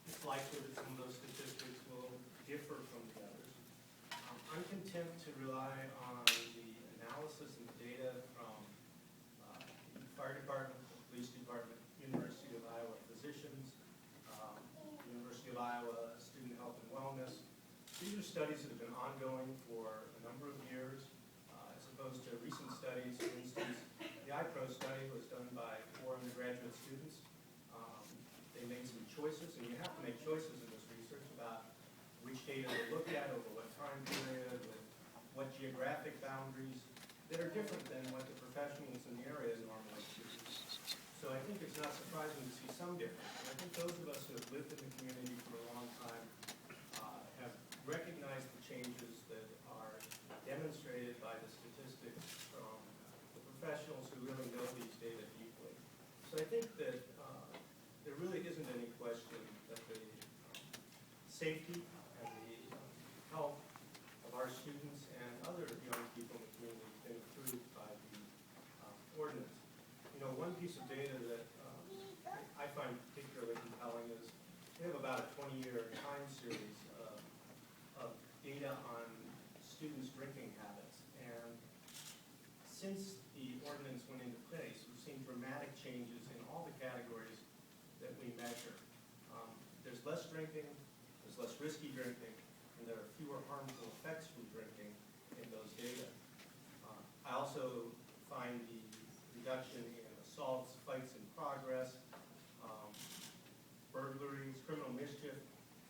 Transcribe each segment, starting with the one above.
it's likely that some of those statistics will differ from the others. I'm content to rely on the analysis and the data from the fire department, the police department, University of Iowa physicians, University of Iowa student health and wellness. These are studies that have been ongoing for a number of years, as opposed to recent studies. For instance, the iPro study was done by 4 undergraduate students. They made some choices, and you have to make choices in this research about which data to look at over what time period, with what geographic boundaries, that are different than what the professionals in the area normally choose. So I think it's not surprising to see some difference. And I think those of us who have lived in the community for a long time have recognized the changes that are demonstrated by the statistics from the professionals who really know these data deeply. So I think that there really isn't any question that the safety and the health of our students and other young people in the community has been improved by the ordinance. You know, one piece of data that I find particularly compelling is we have about a 20-year time series of data on students' drinking habits. And since the ordinance went into place, we've seen dramatic changes in all the categories that we measure. There's less drinking, there's less risky drinking, and there are fewer harmful effects from drinking in those data. I also find the reduction in assaults, fights in progress, burglaries, criminal mischief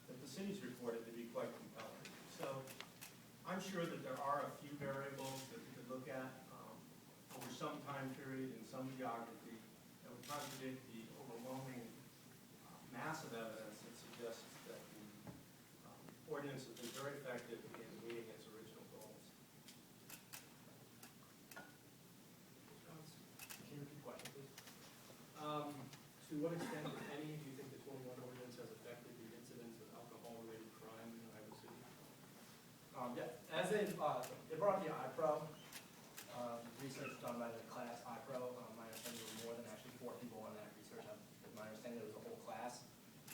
that the city's reported to be quite compelling. So I'm sure that there are a few variables that we could look at over some time period in some geography that would contradict the overwhelming mass of evidence that suggests that the ordinance has been very effective in meeting its original goals. Can you repeat the question, please? To what extent, if any, do you think the 21 ordinance has affected the incidence of alcohol-related crime in Iowa City? Yeah, as they brought up the iPro research done by the class iPro. My understanding there were more than actually 4 people on that research. My understanding there was a whole class.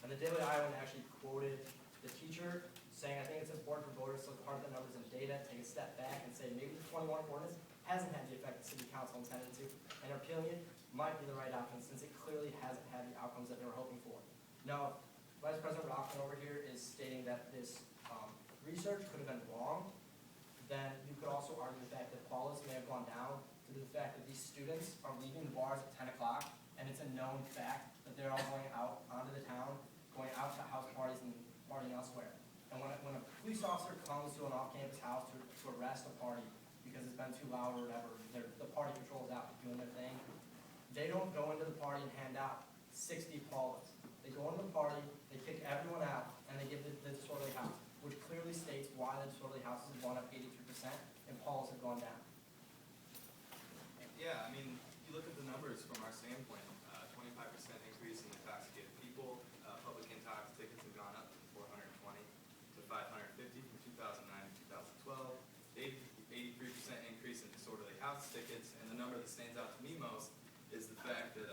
And the Daily Iowan actually quoted the teacher saying, I think it's important for voters to look hard at the numbers and data, take a step back and say maybe the 21 ordinance hasn't had the effect the city council intended to, and our opinion might be the right outcome since it clearly hasn't had the outcomes that they were hoping for. Now, Vice President Rockman over here is stating that this research could have been wrong. Then you could also argue the fact that Paula's may have gone down due to the fact that these students are leaving the bars at 10 o'clock, and it's a known fact that they're all going out onto the town, going out to house parties and partying elsewhere. And when a police officer comes to an off-campus house to arrest a party because it's been too loud or whatever, the party patrol's out doing their thing, they don't go into the party and hand out 60 Paulas. They go into the party, they kick everyone out, and they give the disorderly house, which clearly states why the disorderly houses have gone up 83% and Paulas have gone down. Yeah, I mean, you look at the numbers from our standpoint, 25% increase in intoxicated people. Public intox tickets have gone up from 420 to 550 from 2009 to 2012. 83% increase in disorderly house tickets, and the number that stands out to me most is the fact that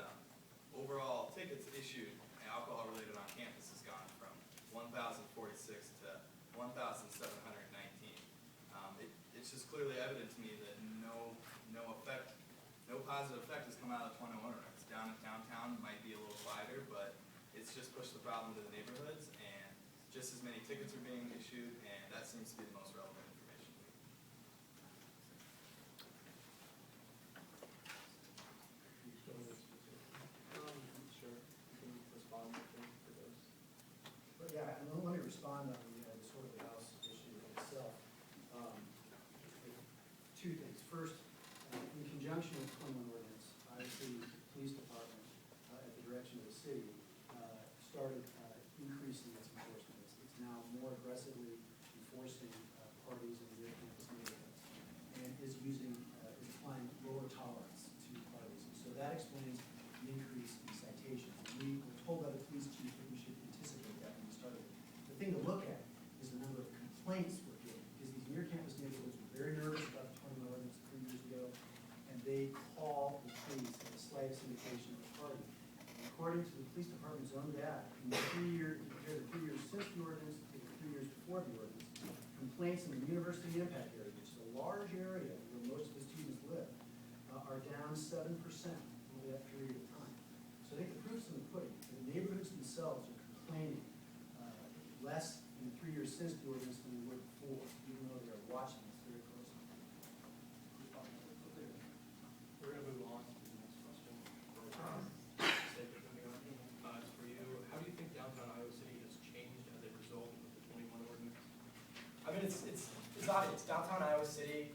overall tickets issued alcohol-related on campus has gone from 1,046 to 1,719. It's just clearly evident to me that no positive effect has come out of the 21 ordinance. Down in downtown might be a little quieter, but it's just pushed the problem to the neighborhoods, and just as many tickets are being issued, and that seems to be the most relevant information. Sure. You can respond to those. But yeah, and let me respond on the disorderly house issue itself. Two things. First, in conjunction with 21 ordinance, obviously the police department, at the direction of the city, started increasing its enforcement. It's now more aggressively enforcing parties in near campus neighborhoods, and is applying lower tolerance to parties. And so that explains the increase in citations. And we were told by the police chief that we should anticipate that when we started. The thing to look at is the number of complaints we're getting, because these near campus neighborhoods were very nervous about the 21 ordinance 3 years ago, and they call the police at the slightest indication of a party. And of according to the police department's own data, in the 3 years, compare the 3 years since the ordinance to the 3 years before the ordinance, complaints in the university impact area, which is a large area where most of the students live, are down 7% over that period of time. So I think the proof's in the pudding. The neighborhoods themselves are complaining less in the 3 years since the ordinance than they were before, even though they're watching this very closely. We're gonna move on to the next question. Sake of moving on. It's for you. How do you think downtown Iowa City has changed as a result of the 21 ordinance? I mean, it's obvious. Downtown Iowa City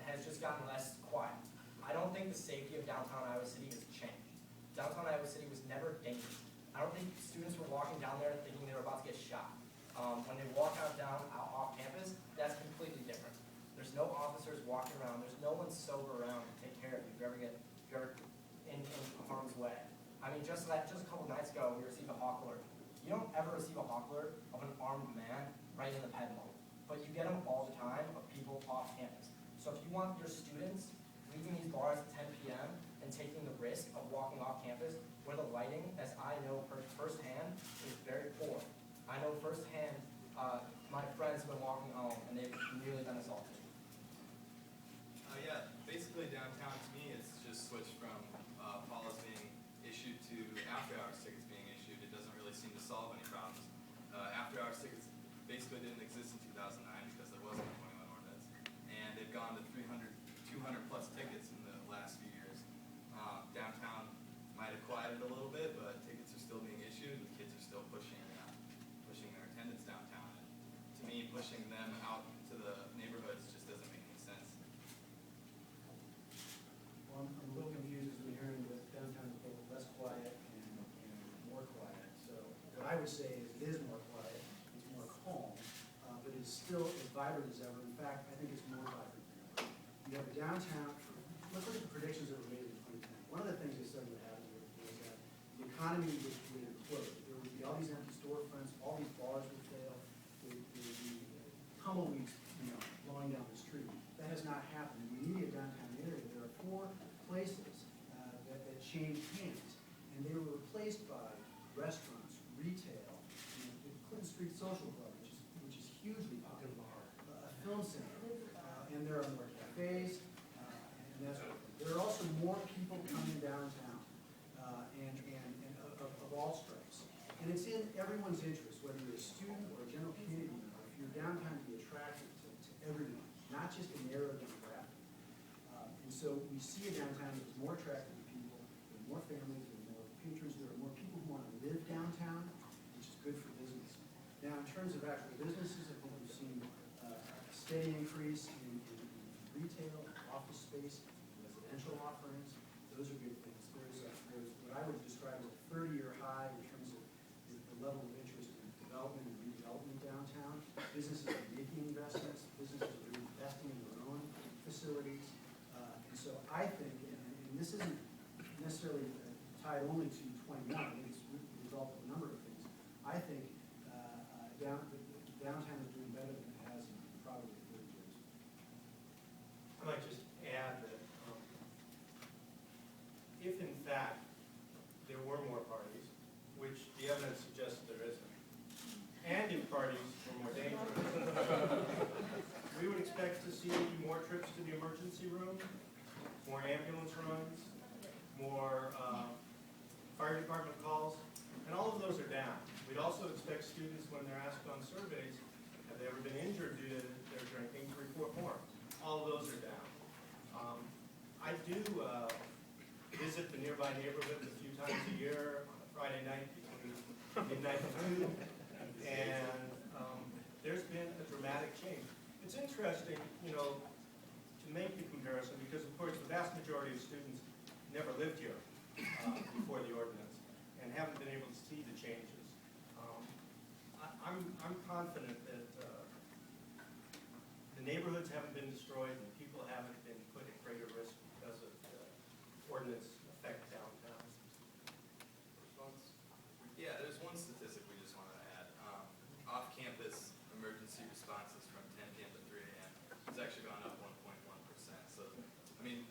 has just gotten less quiet. I don't think the safety of downtown Iowa City has changed. Downtown Iowa City was never dangerous. I don't think students were walking down there thinking they were about to get shot. When they walk out off campus, that's completely different. There's no officers walking around. There's no one sober around to take care of you if you're in harm's way. I mean, just a couple nights ago, we received a hawk alert. You don't ever receive a hawk alert of an armed man right in the pedal, but you get them all the time of people off campus. So if you want your students leaving these bars at 10 p.m. and taking the risk of walking off campus, where the lighting, as I know firsthand, is very poor. I know firsthand, my friends have been walking home and they've nearly been assaulted. Yeah, basically downtown to me, it's just switched from policies being issued to after-hours tickets being issued. It doesn't really seem to solve any problems. After-hours tickets basically didn't exist in 2009 because there wasn't a 21 ordinance, and they've gone to 300, 200 plus tickets in the last few years. Downtown might have quieted a little bit, but tickets are still being issued, and kids are still pushing their attendance downtown. And to me, pushing them out to the neighborhoods just doesn't make any sense. Well, I'm a little confused because I'm hearing that downtown is both less quiet and more quiet. So what I would say is it is more quiet, it's more calm, but it's still as vibrant as ever. In fact, I think it's more vibrant than ever. You have a downtown, let's look at the predictions that were made in 2010. One of the things they said would happen was that the economy would implode. There would be all these empty storefronts, all these bars would fail, there would be tumbleweeds, blowing down the street. That has not happened. In the immediate downtown area, there are 4 places that changed hands, and they were replaced by restaurants, retail, the Clinton Street Social Club, which is hugely popular, a film center, and there are more cafes, and that sort of thing. There are also more people coming downtown, and of all stripes. And it's in everyone's interest, whether you're a student or a general community member, if you're downtown to be attractive to everyone, not just a narrow demographic. And so we see a downtown that is more attractive to people, there are more families, there are more patrons, there are more people who want to live downtown, which is good for business. Now, in terms of actual businesses, I think we've seen a steady increase in retail, office space, residential offerings. Those are good things. There's what I would describe as a 30-year high in terms of the level of interest in development and redevelopment downtown. Businesses are making investments. Businesses are investing in their own facilities. And so I think, and this isn't necessarily tied only to 21, I think it's a result of a number of things. I think downtown is doing better than it has in probably 30 years. I might just add that if in fact there were more parties, which the evidence suggests there isn't, and if parties were more dangerous, we would expect to see more trips to the emergency room, more ambulance runs, more fire department calls, and all of those are down. We'd also expect students, when they're asked on surveys, have they ever been injured due to their drinking, to report more. All of those are down. I do visit the nearby neighborhoods a few times a year on a Friday night between midnight and 2, and there's been a dramatic change. It's interesting, to make the comparison because, of course, the vast majority of students never lived here before the ordinance and haven't been able to see the changes. I'm confident that the neighborhoods haven't been destroyed and people haven't been put at greater risk because of the ordinance effect downtown. Response? Yeah, there's one statistic we just wanted to add. Off-campus emergency responses from 10 p.m. to 3 a.m. has actually gone up 1.1%. So, I mean,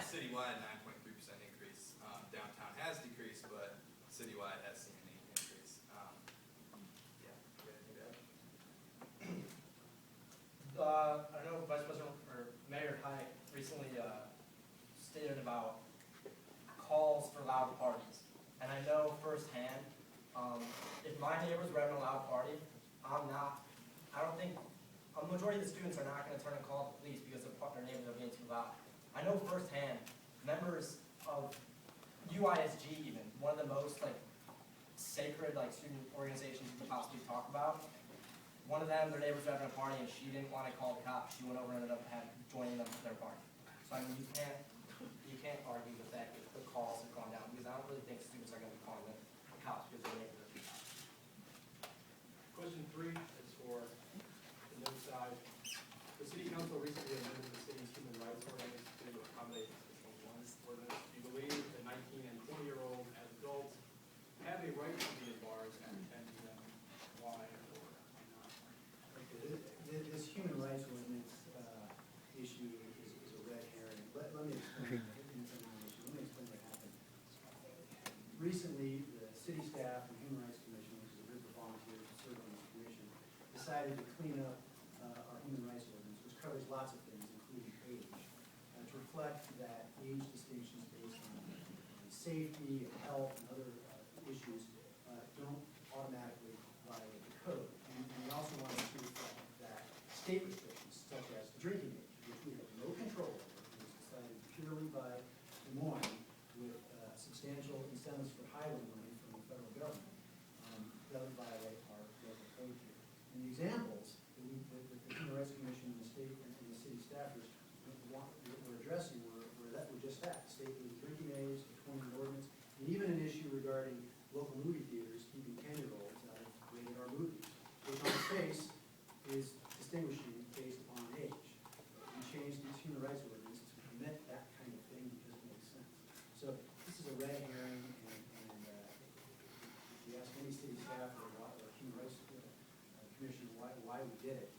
citywide 9.3% increase. downtown has decreased, but citywide has seen an increase. Yeah, you got anything to add? I know Vice President or Mayor Hayek recently stated about calls for loud parties. And I know firsthand, if my neighbors were having a loud party, I don't think, a majority of the students are not going to turn and call the police because their neighbors are being too loud. I know firsthand, members of UISG even, one of the most sacred student organizations you could possibly talk about. One of them, their neighbors were having a party and she didn't want to call the cops. She went over and ended up joining them at their party. So I mean, you can't argue with that if the calls have gone down, because I don't really think students are going to be calling the cops because their neighbors are too loud. Question 3 is for the no side. The city council recently amended the city's human rights ordinance to accommodate this ordinance. Do you believe that 19 and 20-year-olds as adults have a right to be in bars at 10 p.m.? Why or why not? Okay, this human rights ordinance issue is a red herring. Let me explain. It's a non-issue. Let me explain what happened. Recently, the city staff and Human Rights Commission, which is a group of volunteers who serve on this commission, decided to clean up our human rights ordinance, which covers lots of things, including age, to reflect that age distinctions based on safety and health and other issues don't automatically violate the code. And we also wanted to reflect that state restrictions, such as drinking age, which we have no control over, was decided purely by Des Moines with substantial incentives for highway money from the federal government, doesn't violate our local code here. And the examples that the Human Rights Commission and the state and the city staffers were addressing were just that, state legal drinking age, the 20 ordinance, and even an issue regarding local movie theaters keeping 10-year-olds out of rated R movies, which on its face is distinguishing based upon age. We changed these human rights ordinances to permit that kind of thing because it makes sense. So this is a red herring, and if you ask any city staff or human rights commission why we did it,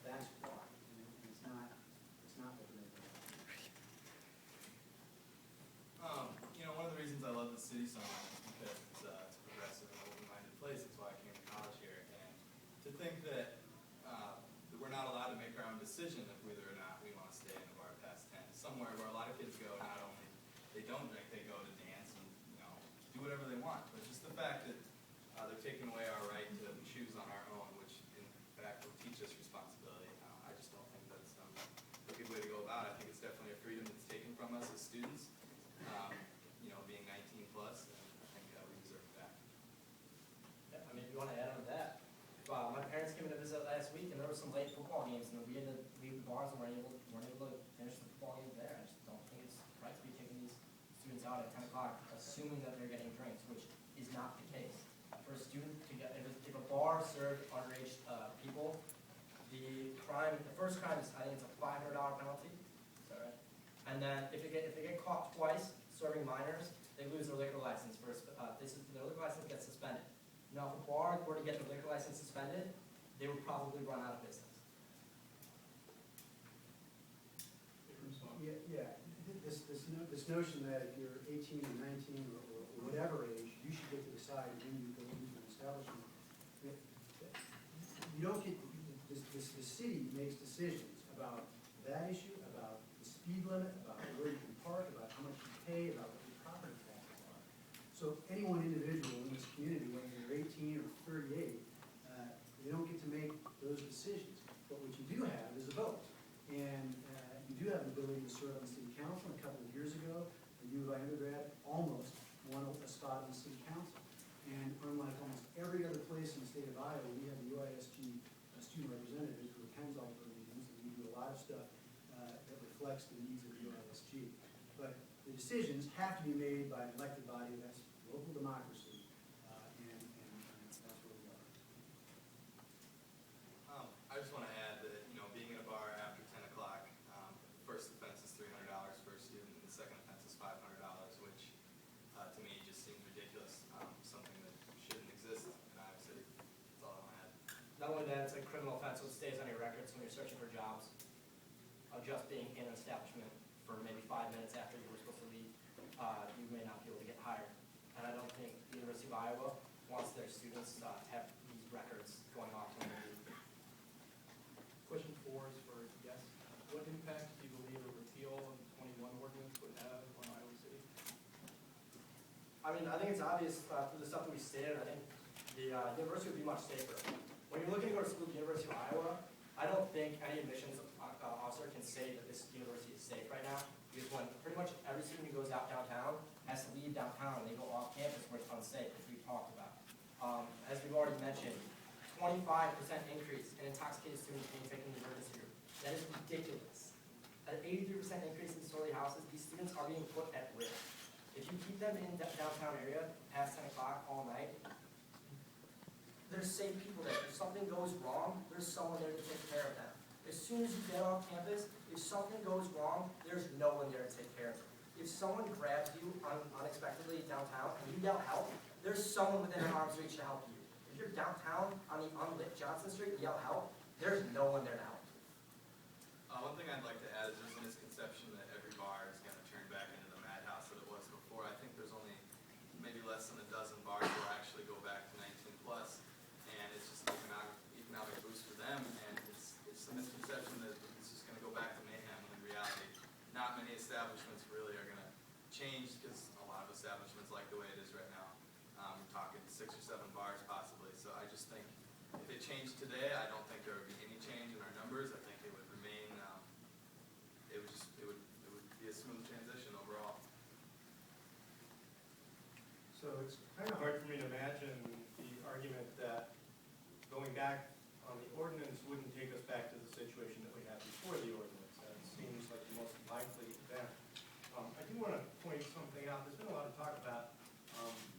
that's why. And it's not what we're making. One of the reasons I love the city so much is because it's a progressive and open-minded place. That's why I came to college here. And to think that we're not allowed to make our own decision of whether or not we want to stay in the bar past 10, somewhere where a lot of kids go, not only they don't drink, they go to dance and do whatever they want. But just the fact that they're taking away our right to choose on our own, which in fact will teach us responsibility. I just don't think that's a good way to go about it. I think it's definitely a freedom that's taken from us as students. Being 19 plus, and I think we deserve it back. Yeah, I mean, if you want to add on to that, my parents came in to visit last week, and there were some late football games, and we had to leave the bars and weren't able to finish the football games there. I just don't think it's right to be taking these students out at 10 o'clock, assuming that they're getting drinks, which is not the case. For a student to get, if a bar served underage people, the first crime is, I think it's a $500 penalty. Is that right? And then if they get caught twice serving minors, they lose their liquor license. Their liquor license gets suspended. Now, if a bar were to get their liquor license suspended, they would probably run out of business. Yeah. This notion that if you're 18 or 19 or whatever age, you should get to decide when you go into an establishment. You don't get, the city makes decisions about that issue, about the speed limit, about where you can park, about how much you pay, about what your property taxes are. So any one individual in this community, whether they're 18 or 38, they don't get to make those decisions. But what you do have is a vote. And you do have the ability to serve on the city council. A couple of years ago, a U of I undergrad almost won a spot on the city council. And unlike almost every other place in the state of Iowa, we have a UISG student representative who attends all of our meetings, and we do a lot of stuff that reflects the needs of the UISG. But the decisions have to be made by an elected body. That's local democracy, and that's where we are. I just want to add that, being in a bar after 10 o'clock, the first offense is $300 for a student, and the second offense is $500, which to me just seems ridiculous, something that shouldn't exist in Iowa City. That's all I want to add. Not only that, it's a criminal offense, so it stays on your records when you're searching for jobs. Of just being in an establishment for maybe 5 minutes after you were supposed to leave, you may not be University of Iowa wants their students to have these records going off when they leave. Question 4 is for yes. What impact do you believe a repeal of the 21 ordinance would have on Iowa City? I mean, I think it's obvious through the stuff that we stated. I think the university would be much safer. When you're looking to go to school at the University of Iowa, I don't think any admissions officer can say that this university is safe right now, because when pretty much every student who goes out downtown has to leave downtown and they go off campus where it's unsafe, which we've talked about. As we've already mentioned, 25% increase in intoxicated students being taken to the emergency room. That is ridiculous. An 83% increase in disorderly houses, these students are being put at risk. If you keep them in the downtown area past 10 o'clock all night, there's safe people there. If something goes wrong, there's someone there to take care of them. As soon as you get off campus, if something goes wrong, there's no one there to take care of you. If someone grabs you unexpectedly downtown and you yell help, there's someone within arm's reach to help you. If you're downtown on the unlit Johnson Street and yell help, there's no one there to help. One thing I'd like to add is there's a misconception that every bar is going to turn back into the madhouse that it was before. I think there's only maybe less than a dozen bars that will actually go back to 19 plus, and it's just an economic boost for them, and it's a misconception that it's just going to go back to mayhem, when in reality, not many establishments really are going to change, because a lot of establishments like the way it is right now. We're talking 6 or 7 bars possibly, so I just think if it changed today, I don't think there would be any change in our numbers. I think it would remain, it would be a smooth transition overall. So it's kind of hard for me to imagine the argument that going back on the ordinance wouldn't take us back to the situation that we had before the ordinance. That seems like the most likely event. I do want to point something out. There's been a lot of talk about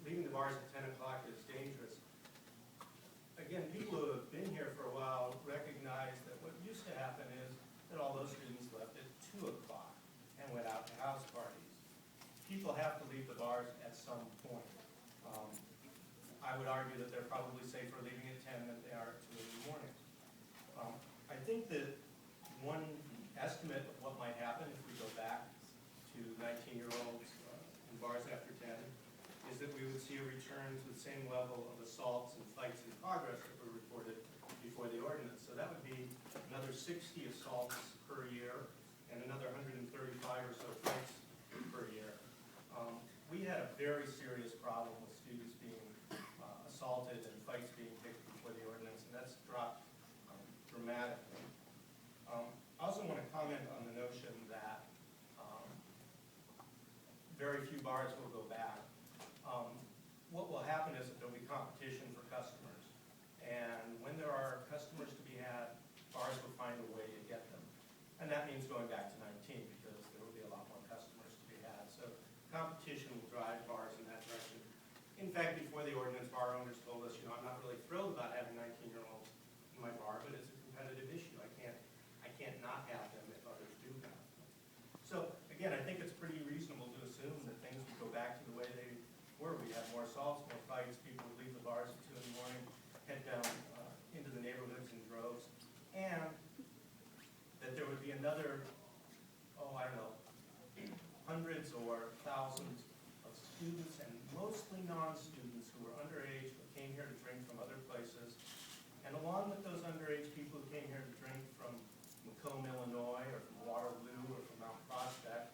leaving the bars at 10 o'clock is dangerous. Again, people who have been here for a while recognize that what used to happen is that all those students left at 2 o'clock and went out to house parties. People have to leave the bars at some point. I would argue that they're probably safer leaving at 10 than they are at 2 in the morning. I think that one estimate of what might happen if we go back to 19-year-olds in bars after 10 is that we would see a return to the same level of assaults and fights in progress that were reported before the ordinance. So that would be another 60 assaults per year and another 135 or so fights per year. We had a very serious problem with students being assaulted and fights being picked before the ordinance, and that's dropped dramatically. I also want to comment on the notion that very few bars will go back. What will happen is that there will be competition for customers, and when there are customers to be had, bars will find a way to get them. And that means going back to 19 because there will be a lot more customers to be had. So competition will drive bars in that direction. In fact, before the ordinance, bar owners told us, I'm not really thrilled about having 19-year-olds in my bar, but it's a competitive issue. I can't not have them if others do have them. So again, I think it's pretty reasonable to assume that things would go back to the way they were. We'd have more assaults, more fights. People would leave the bars at 2 in the morning, head down into the neighborhoods in droves, and that there would be another, hundreds or thousands of students, and mostly non-students who were underage, who came here to drink from other places. And along with those underage people who came here to drink from Macomb, Illinois, or from Waterloo, or from Mount Prospect,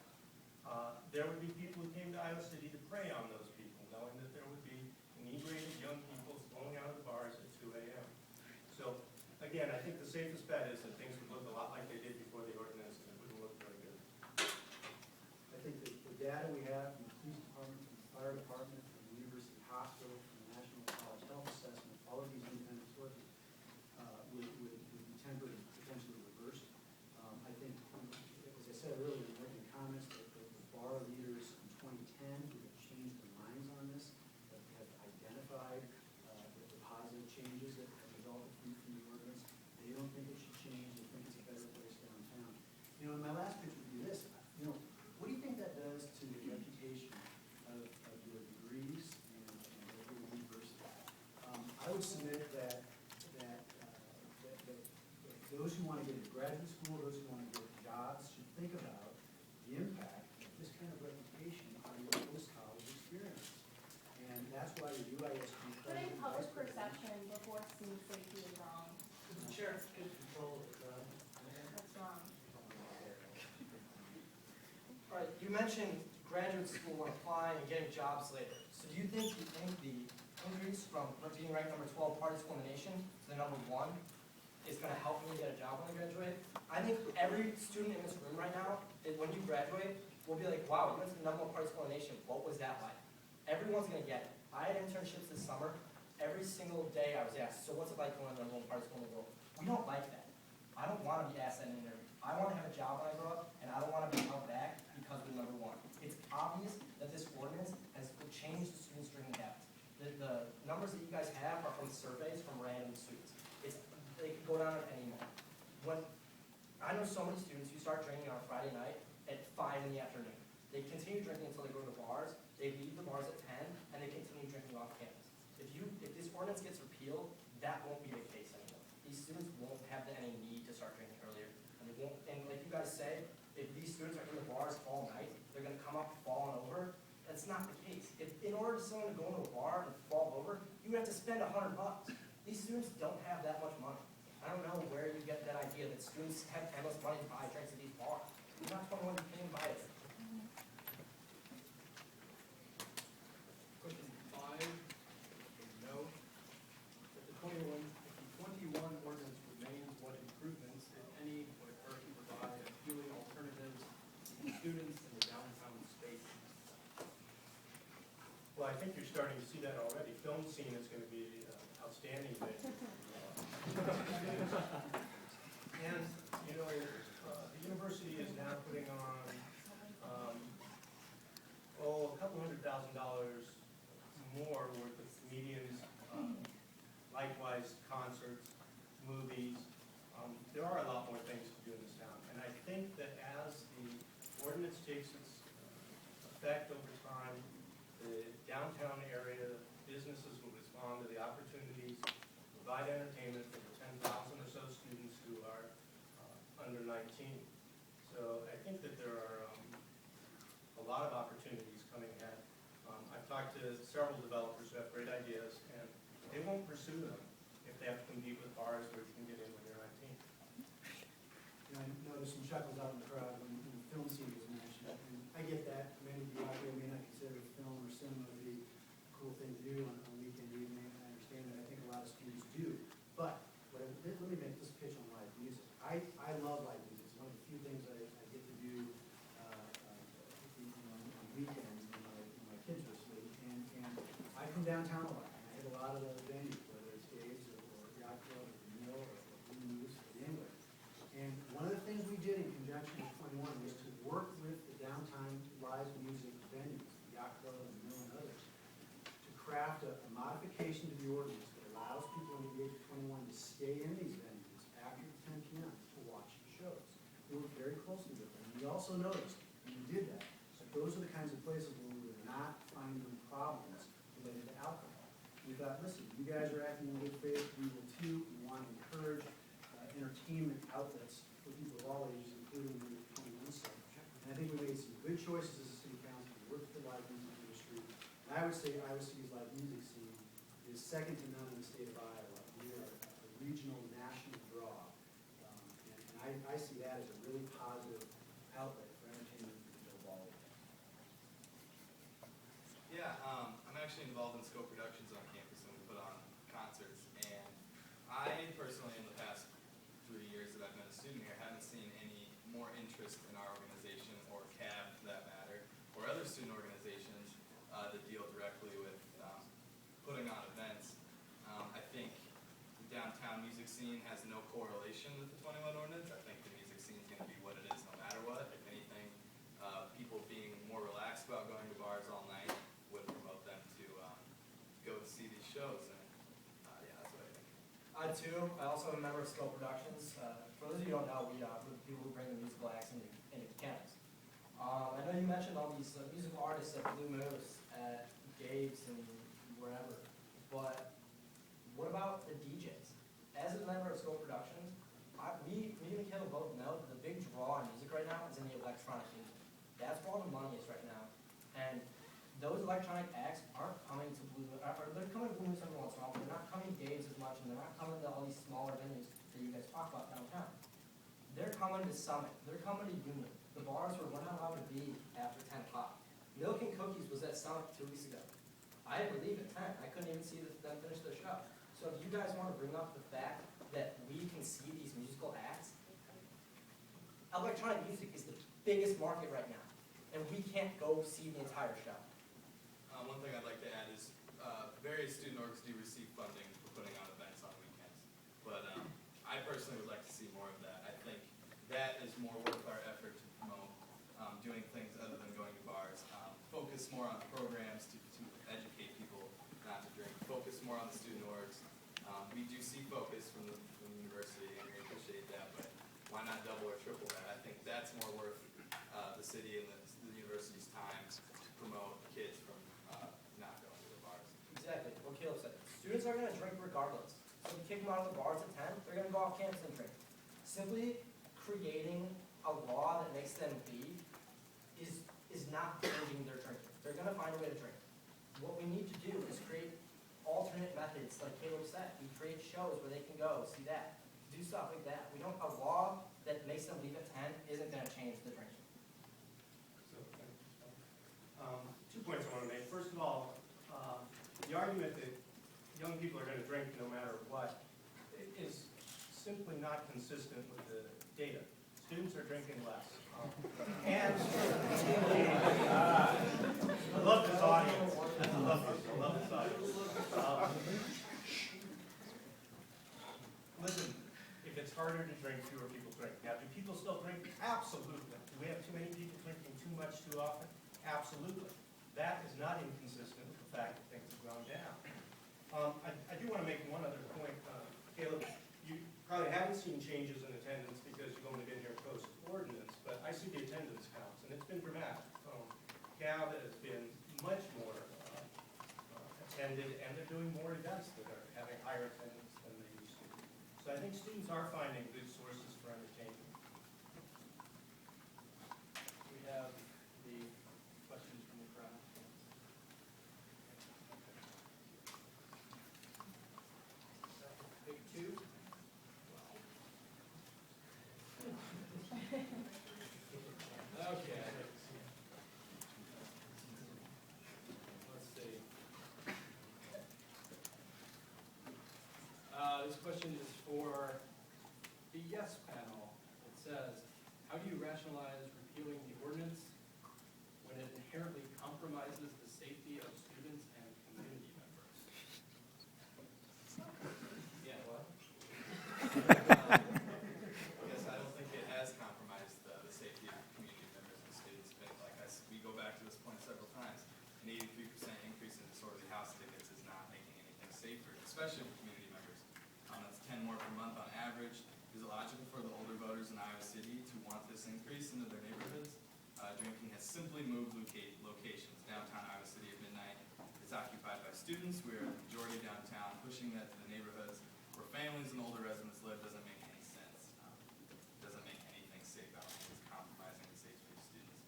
there would be people who came to Iowa City to prey on those people, knowing that there would be inebriated young people flowing out of the bars at 2 a.m. So again, I think the safest bet is that things would look a lot like they did before the ordinance, and it wouldn't look very good. I think that the data we have from the police department, from the fire department, from the university hospital, from the National College Health Assessment, all of these independent sources would be tempered and potentially reversed. I think, as I said earlier in making comments, that the bar leaders in 2010 who have changed their minds on this, that have identified the positive changes that have resulted from the ordinance, they don't think it should change. They think it's a better place downtown. And my last pitch would be this. What do you think that does to the reputation of your degrees mentioned graduate school and applying and getting jobs later. So do you think the increase from being ranked number 12 party school in the nation to the number 1 is going to help me get a job when I graduate? I think every student in this room right now, when you graduate, will be like, wow, you went to the number 1 party school in the nation. What was that like? Everyone's going to get it. I had internships this summer. Every single day I was asked, so what's it like going to the number 1 party school in the world? We don't like that. I don't want to be asked that in an interview. I want to have a job when I grow up, and I don't want to be held back because we're number 1. It's obvious that this ordinance has changed the students' drinking habits. The numbers that you guys have are from surveys from random students. They could go down at any moment. I know so many students who start drinking on a Friday night at 5 in the afternoon. They continue drinking until they go to the bars. They leave the bars at 10, and they continue drinking off campus. If this ordinance gets repealed, that won't be the case anymore. These students won't have any need to start drinking earlier. And they won't, and like you guys say, if these students are in the bars all night, they're going to come up falling over. That's not the case. If in order for someone to go into a bar and fall over, you have to spend $100. These students don't have that much money. I don't know where you get that idea that students have endless money to buy drinks at these bars. You're not 21, you can't buy it. Question 5, no. If the 21 ordinance remains, what improvements, if any, would occur to provide appealing alternatives to students in the downtown space? Well, I think you're starting to see that already. Film scene is going to be outstanding there. And, you know, the university is now putting on, a couple $100,000 more worth of comedians, likewise concerts, movies. There are a lot more things to do in this town. And I think that as the ordinance takes its effect over time, the downtown area businesses will respond to the opportunities to provide entertainment for the 10,000 or so students who are under 19. So I think that there are a lot of opportunities coming ahead. I've talked to several developers who have great ideas, and they won't pursue them if they have to compete with bars where you can get in when you're 19. And I noticed some chuckles out in the crowd when the film scene was mentioned. And I get that. Many of you out there may not consider film or cinema to be a cool thing to do on a weekend evening. I understand that. I think a lot of students do. But let me make this pitch on live music. I love live music. It's one of the few things I get to do on weekends when my kids are asleep. And I come downtown a lot. And I hit a lot of those venues, whether it's Dave's or Yacht Club or the Mill or Blue Moose or the England. And one of the things we did in conjunction with 21 was to work with the downtown live music venues, the Yacht Club and the Mill and others, to craft a modification to the ordinance that allows people under the age of 21 to stay in these venues after 10 p.m. to watch the shows. We worked very closely with them. We also noticed, when we did that, that those are the kinds of places where we were not finding problems related to alcohol. We thought, listen, you guys are acting in good faith, we will too. We want to encourage entertainment outlets for people of all ages, including the 21 sub. And I think we made some good choices as a city council. We worked with the live music industry. And I would say Iowa City's live music scene is second to none in the state of Iowa. We are a regional, national draw. And I see that as a really positive outlet for entertainment for people of all ages. Yeah, I'm actually involved in Scope Productions on campus, and we put on concerts. And I personally, in the past 3 years that I've been a student here, haven't seen any more interest in our organization, or CAB for that matter, or other student organizations that deal directly with putting on events. I think the downtown music scene has no correlation with the 21 ordinance. I think the music scene is going to be what it is no matter what. If anything, people being more relaxed about going to bars all night would promote them to go to see these shows. And yeah, that's what I think. I too. I also am a member of Scope Productions. For those of you who don't know, we're the people who bring the musical acts into campus. I know you mentioned all these musical artists at Blue Moose, at Gabe's, and wherever. But what about the DJs? As a member of Scope Productions, me and Michaela both know that the big draw in music right now is in the electronic music. That's where all the money is right now. And those electronic acts aren't coming to Blue Moose. They're coming to Blue Moose every once in a while, but they're not coming to Dave's as much, and they're not coming to all these smaller venues that you guys talk about downtown. They're coming to Summit. They're coming to Union. The bars where we're not allowed to be after 10 o'clock. Milk and Cookies was at Summit 2 weeks ago. I had to leave at 10. I couldn't even see them finish their show. So if you guys want to bring up the fact that we can see these musical acts, electronic music is the biggest market right now, and we can't go see the entire show. One thing I'd like to add is various student orgs do receive funding for putting on events on weekends. But I personally would like to see more of that. I think that is more worth our effort to promote doing things other than going to bars. Focus more on programs to educate people not to drink. Focus more on the student orgs. We do see focus from the university, and we appreciate that, but why not double or triple that? I think that's more worth the city and the university's time to promote kids from not going to the bars. Exactly, what Caleb said. Students are going to drink regardless. So if you kick them out of the bars at 10, they're going to go off campus and drink. Simply creating a law that makes them leave is not changing their drinking. They're going to find a way to drink. What we need to do is create alternate methods, like Caleb said. We create shows where they can go, see that, do stuff like that. A law that makes them leave at 10 isn't going to change the drinking. So, 2 points I want to make. First of all, the argument that young people are going to drink no matter what is simply not consistent with the data. Students are drinking less. And I love this audience. I love this audience. Listen, if it's harder to drink, fewer people drink. Now, do people still drink? Absolutely. Do we have too many people drinking too much too often? Absolutely. That is not inconsistent with the fact that things have gone down. I do want to make one other point. Caleb, you probably haven't seen changes in attendance because you've only been here post-ordinance, but I see the attendance counts, and it's been dramatic. CAB has been much more attended, and they're doing more events that are having higher attendance than they used to. So I think students are finding good sources for entertainment. We have the questions from the crowd. Big two. Okay. Let's see. This question is for the yes panel. It says, how do you rationalize repealing the ordinance when it inherently compromises the safety of students and community members? Yeah, what? Yes, I don't think it has compromised the safety of community members and students. But like we go back to this point several times, an 83% increase in disorderly house tickets is not making anything safer, especially for community members. That's 10 more per month on average. Is it logical for the older voters in Iowa City to want this increase into their neighborhoods? Drinking has simply moved locations. Downtown Iowa City at midnight is occupied by students. We are the majority downtown. Pushing that to the neighborhoods where families and older residents live doesn't make any sense. Doesn't make anything safe. I don't think it's compromising the safety of students.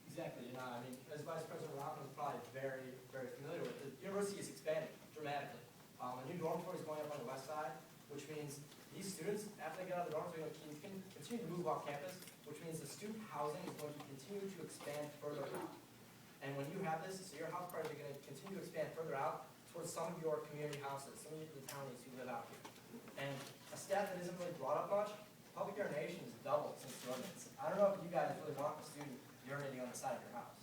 Exactly. I mean, as Vice President Rockman is probably very, very familiar with, the university is expanding dramatically. A new dormitory is going up on the west side, which means these students, after they get out of the dorms, are going to continue to move off campus, which means the student housing is going to continue to expand further out. And when you have this, so your house parties are going to continue to expand further out towards some of your community houses, some of the townies who live out here. And a stat that isn't really brought up much, public urination has doubled since the ordinance. I don't know if you guys really want a student urinating on the side of your house.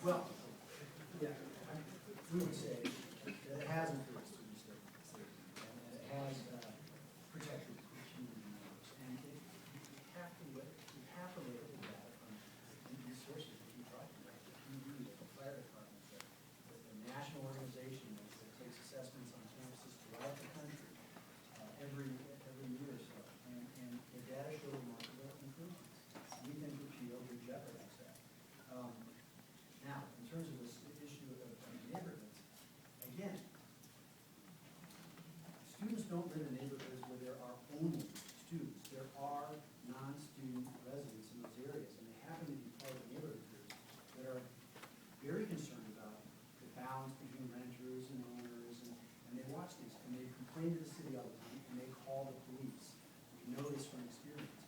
Well, yeah, we would say that it has increased student safety, and it has protected community members. And you have to look at that from these sources that you talked about, the PD, the fire department, the national organization that takes assessments on campuses throughout the country every year or so. And the data show remarkable improvements. We think repeal would jeopardize that. Now, in terms of this issue of neighborhoods, again, complain to the city all the time, and they call the police. We know this from experience.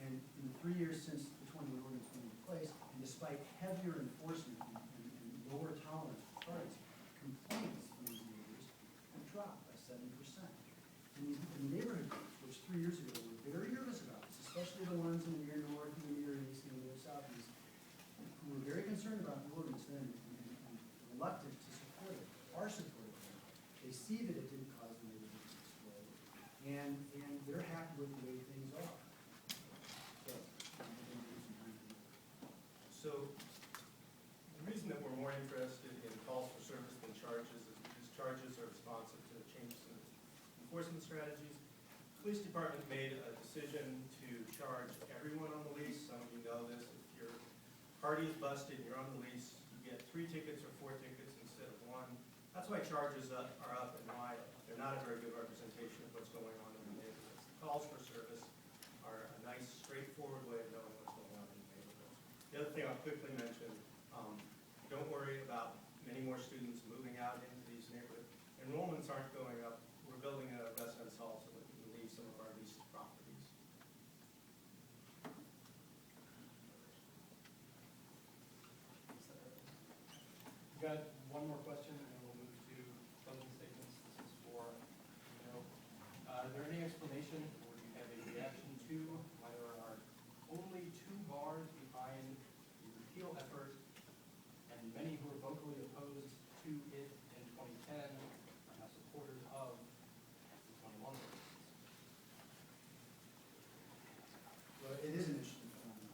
And in the 3 years since the 21 ordinance went into place, and despite heavier enforcement and lower tolerance for parties, complaints from these neighbors have dropped by 70%. And these neighborhood groups, which 3 years ago were very nervous about this, especially the ones in the near north and the near east and the near southeast, who were very concerned about the ordinance then and reluctant to support it, are supportive of it. They see that it didn't cause the neighborhood to explode, and they're happy with the way things are. So, I'm going to give some time for that. So, the reason that we're more interested in calls for service than charges is because charges are responsive to the changes in enforcement strategies. Police department made a decision to charge everyone on the lease. Some of you know this. If your party is busted and you're on the lease, you get 3 tickets or 4 tickets instead of 1. That's why charges are up and why they're not a very good representation of what's going on in the neighborhoods. Calls for service are a nice, straightforward way of knowing what's going on in the neighborhoods. The other thing I'll quickly mention, don't worry about many more students moving out into these neighborhoods. Enrollments aren't going up. We're building a residence hall so that we can leave some of our leased properties. We've got one more question, and then we'll move to closing statements. This is for, is there any explanation, or do you have a reaction to why there are only 2 bars behind the repeal effort, and many who are vocally opposed to it in 2010 are now supporters of the 21 ordinance? Well, it is an interesting phenomenon.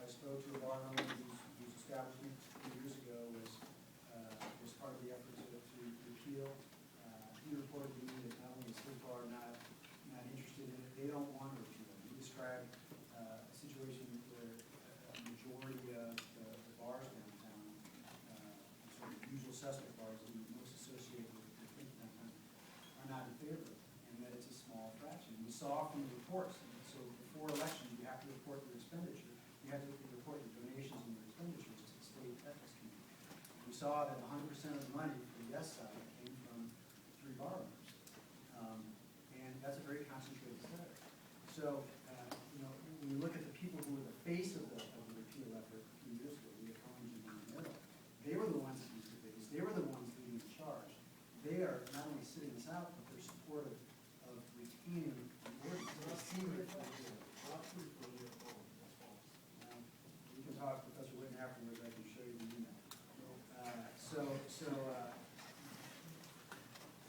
I spoke to a bar owner whose establishment 2 years ago was part of the effort to repeal. He reported to me that not only is his bar not interested in it, they don't want to repeal it. He described a situation where a majority of the bars downtown, sort of usual suspect bars that we most associate with downtown, are not in favor of it, and that it's a small fraction. We saw from the reports, so before elections, you have to report your expenditure. You have to report your donations and your expenditures to the state ethics committee. We saw that 100% of the money for the yes side came from 3 bar owners. And that's a very concentrated set. So, when you look at the people who were the face of the repeal effort a few years ago, the economies in the middle, they were the ones that used the biggest. They were the ones leading the charge. They are not only sitting this out, but they're supportive of retaining the ordinance. They see what it's like. You can talk to Professor Whitten afterwards. I can show you the email.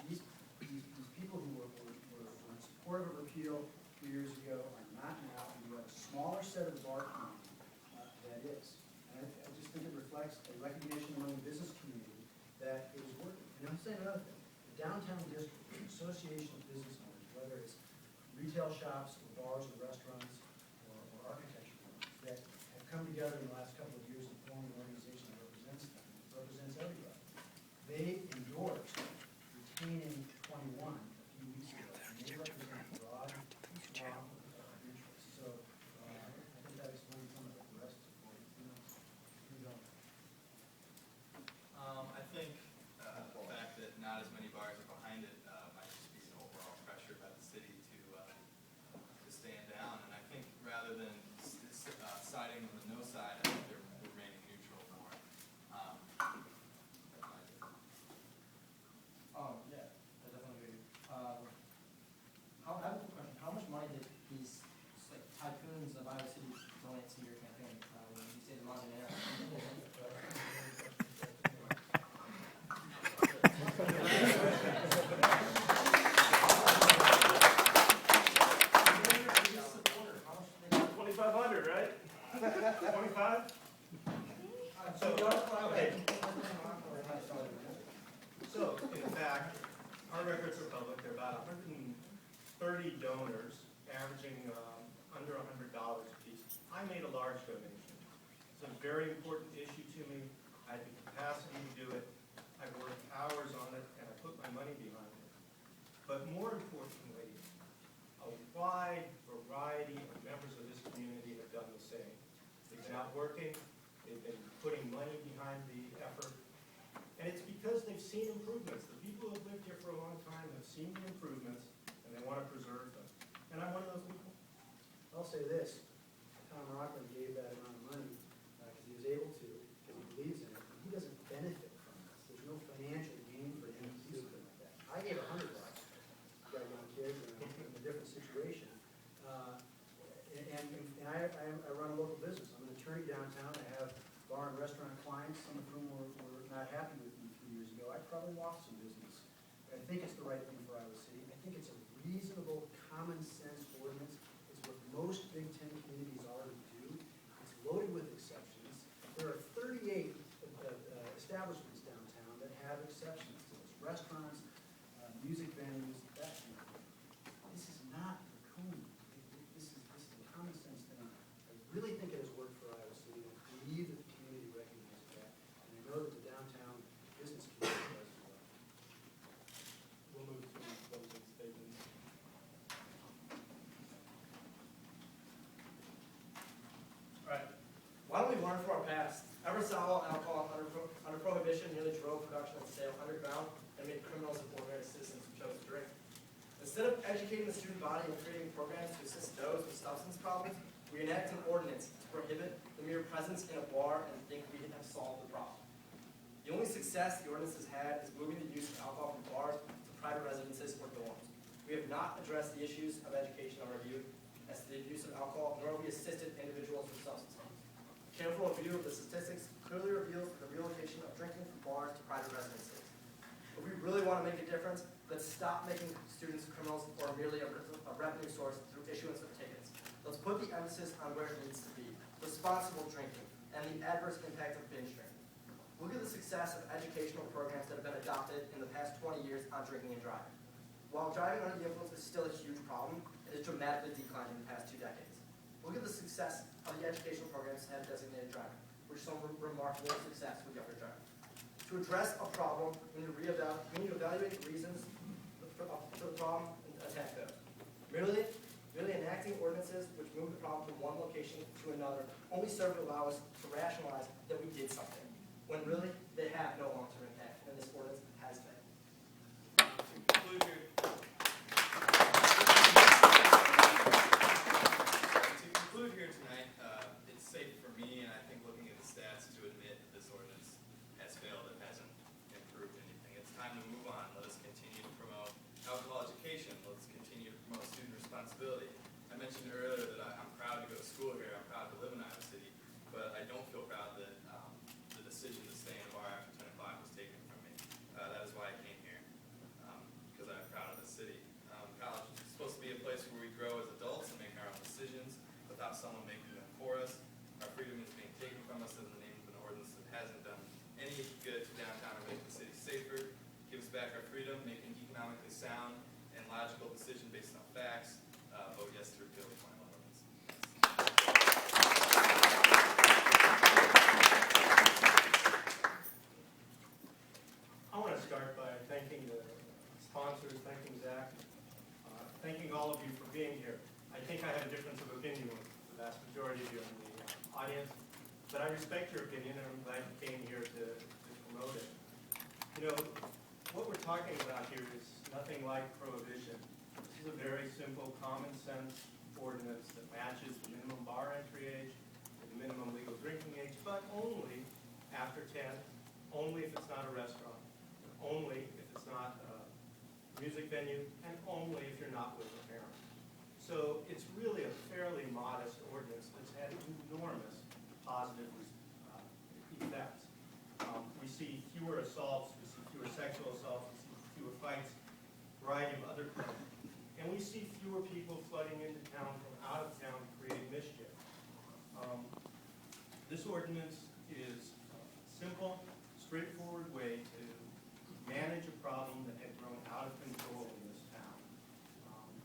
These people who were in support of a repeal 2 years ago are not now, and you have a smaller set of the bar community that is. And I just think it reflects a recognition among the business community that it was working. And I'm saying another thing. The downtown district, the association of business owners, whether it's retail shops or bars or restaurants or architecture firms, that have come together in the last couple of years and formed an organization that represents them, represents everybody. They endorsed retaining 21 a few weeks ago, and they represent a broad swath of interests. So I think that explains some of the rest of it. I think the fact that not as many bars are behind it might just be an overall pressure by the city to stand down. And I think rather than siding on the no side, I think they're remaining neutral more. Yeah, I definitely agree. I have a question. How much money did these tycoons of Iowa City donate to your campaign? You say the Montana. $2,500, right? 25? Okay. So, in fact, our records are public. There are about 130 donors, averaging under $100 a piece. I made a large donation. It's a very important issue to me. I had the capacity to do it. I worked hours on it, and I put my money behind it. But more importantly, a wide variety of members of this community have done the same. They've been out working. They've been putting money behind the effort. And it's because they've seen improvements. The people who have lived here for a long time have seen the improvements, and they want to preserve them. And I'm one of those people. I'll say this, Tom Rockland gave that amount of money because he was able to, because he believes in it, and he doesn't benefit from this. There's no financial gain for him to do something like that. I gave $100, got young kids in a different situation. And I run a local business. I'm an attorney downtown. I have bar and restaurant clients, some of whom were not happy with me 3 years ago. I probably lost some business. I think it's the right thing for Iowa City. I think it's a reasonable, common sense ordinance. It's what most Big Ten communities already do. It's loaded with exceptions. There are 38 establishments downtown that have exceptions to this. Restaurants, music venues, that kind of thing. This is not draconian. This is a common sense thing. I really think it has worked for Iowa City. I believe that the community recognizes that. And I know that the downtown business community does as well. We'll move to closing statements. All right. Why don't we learn from our past? Alcohol and alcohol under prohibition nearly drove production and sale underground and made criminals and ordinary citizens who chose to drink. Instead of educating the student body and creating programs to assist those with substance problems, we enact an ordinance to prohibit the mere presence in a bar and think we have solved the problem. The only success the ordinance has had is moving the use of alcohol from bars to private residences or dorms. We have not addressed the issues of education or review as to the abuse of alcohol, nor have we assisted individuals with substance abuse. Careful review of the statistics clearly reveals the relocation of drinking from bars to private residences. If we really want to make a difference, let's stop making students criminals or merely a revenue source through issuance of tickets. Let's put the emphasis on where it needs to be, responsible drinking, and the adverse impact of binge drinking. Look at the success of educational programs that have been adopted in the past 20 years on drinking and driving. While driving under the influence is still a huge problem, it has dramatically declined in the past 2 decades. Look at the success of the educational programs that have designated driving, which shown remarkable success with younger drivers. To address a problem, we need to evaluate the reasons for the problem and attack those. Merely enacting ordinances which move the problem from one location to another only serve to allow us to rationalize that we did something, when really they have no long-term impact, and this ordinance has been. To conclude here tonight, it's safe for me, and I think looking at the stats, to admit that this ordinance has failed. It hasn't improved anything. It's time to move on. Let us continue to promote alcohol education. Let's continue to promote student responsibility. I mentioned earlier that I'm proud to go to school here. I'm proud to live in Iowa City, but I don't feel proud that the decision to stay in a bar after 10 o'clock was taken from me. That is why I came here, because I'm proud of the city. College is supposed to be a place where we grow as adults and make our own decisions without someone making them for us. Our freedom is being taken from us in the name of an ordinance that hasn't done any good to downtown or make the city safer. Give us back our freedom, make an economically sound and logical decision based on facts. Vote yes to repeal the 21 ordinance. I want to start by thanking the sponsors, thanking Zach, thanking all of you for being here. I think I have a difference of opinion with the vast majority of you in the audience, but I respect your opinion, and I'm glad you came here to promote it. You know, what we're talking about here is nothing like prohibition. This is a very simple, common sense ordinance that matches the minimum bar entry age, the minimum legal drinking age, but only after 10, only if it's not a restaurant, only if it's not a music venue, and only if you're not with a parent. So it's really a fairly modest ordinance that's had enormous positive effects. We see fewer assaults, we see fewer sexual assaults, we see fewer fights, a variety of other crimes. And we see fewer people flooding into town from out of town to create mischief. This ordinance is a simple, straightforward way to manage a problem that had grown out of control in this town.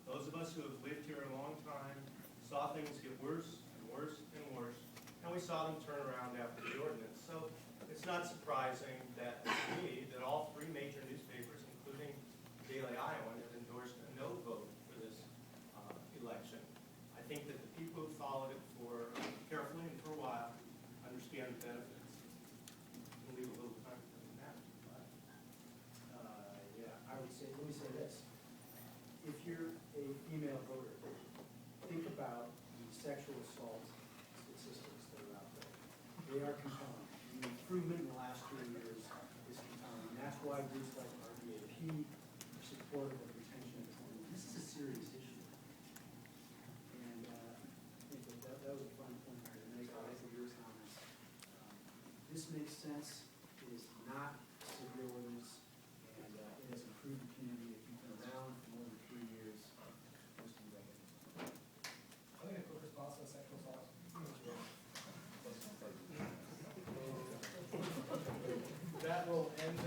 Those of us who have lived here a long time saw things get worse and worse and worse, and we saw them turn around after the ordinance. So it's not surprising that to me, that all 3 major newspapers, including Daily Iowan, have endorsed a no vote for this election. I think that the people who followed it for carefully and for a while understand the benefits. We'll leave a little time for that. Yeah, I would say, let me say this. why groups like RDAP are supportive of retention of 21. This is a serious issue. And I think that was a fun point to make. I like your comments. This makes sense. It is not a severe ordinance, and it has improved the community. If you've been around for more than 3 years, most of you know it. I think a quick response on sexual assault. That will end